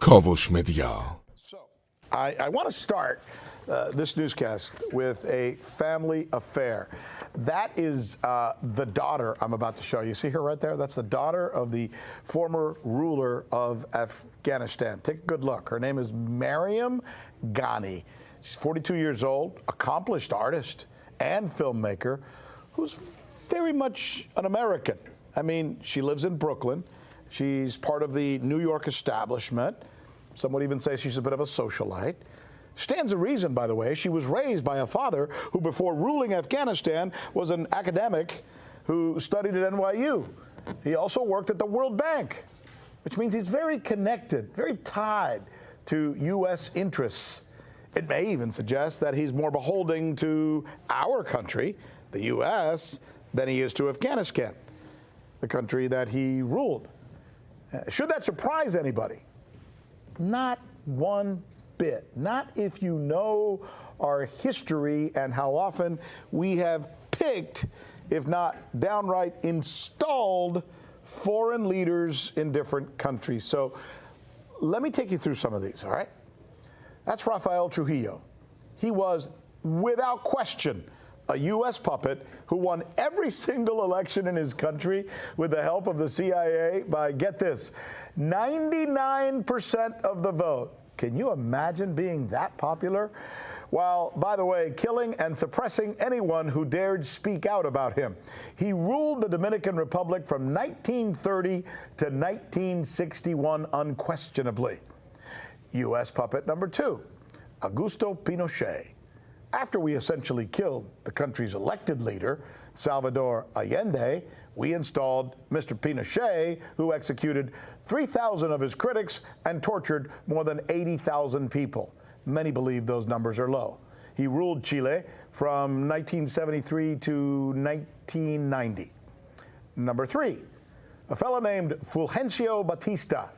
کاوش مدیا. I want to start this newscast with a family affair. That is the daughter I'm about to show you. See her right there? That's the daughter of the former ruler of Afghanistan. Take a good look. Her name is Mariam Ghani. She's 42 years old, accomplished artist and filmmaker who's very much an American. I mean, she lives in Brooklyn. She's part of the New York establishment. Some would even say she's a bit of a socialite. Stands to reason, by the way, she was raised by a father who, before ruling Afghanistan, was an academic who studied at NYU. He also worked at the World Bank, which means he's very connected, very tied to U.S. interests. It may even suggest that he's more beholden to our country, the U.S., than he is to Afghanistan, the country that he ruled. Should that surprise anybody? Not one bit. Not if you know our history and how often we have picked, if not downright installed, foreign leaders in different countries. So let me take you through some of these, all right? That's Rafael Trujillo. He was, without question, a U.S. puppet who won every single election in his country with the help of the CIA by, get this, 99% of the vote. Can you imagine being that popular? While, by the way, killing and suppressing anyone who dared speak out about him. He ruled the Dominican Republic from 1930 to 1961 unquestionably. U.S. puppet number 2, Augusto Pinochet. After we essentially killed the country's elected leader, Salvador Allende, we installed Mr. Pinochet, who executed 3,000 of his critics and tortured more than 80,000 people. Many believe those numbers are low. He ruled Chile from 1973 to 1990. Number 3, a fellow named Fulgencio Batista.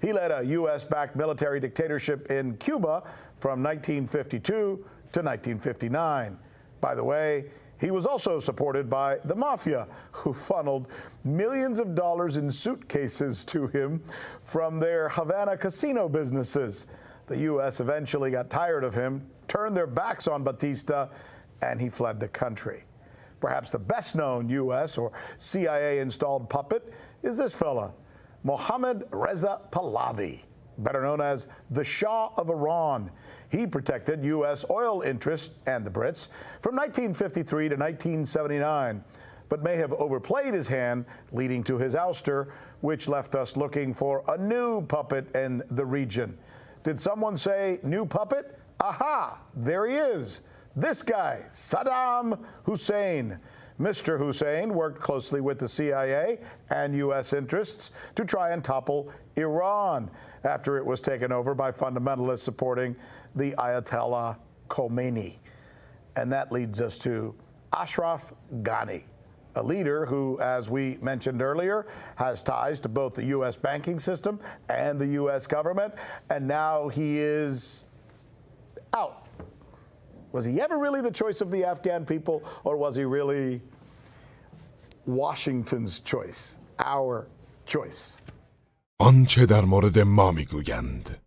He led a U.S.-backed military dictatorship in Cuba from 1952 to 1959. By the way, he was also supported by the mafia, who funneled millions of dollars in suitcases to him from their Havana casino businesses. The U.S. eventually got tired of him, turned their backs on Batista, and he fled the country. Perhaps the best-known U.S. or CIA-installed puppet is this fella, Mohammad Reza Pahlavi, better known as the Shah of Iran. He protected U.S. oil interests and the Brits from 1953 to 1979, but may have overplayed his hand, leading to his ouster, which left us looking for a new puppet in the region. Did someone say new puppet? Aha, there he is. This guy, Saddam Hussein. Mr. Hussein worked closely with the CIA and U.S. interests to try and topple Iran after it was taken over by fundamentalists supporting the Ayatollah Khamenei. And that leads us to اشرف Ghani, a leader who, as we mentioned earlier, has ties to both the U.S. banking system and the U.S. government, and now he is out. Was he ever really the choice of the Afghan people, or was he really Washington's choice, our choice? آنچه در مورد ما میگویند.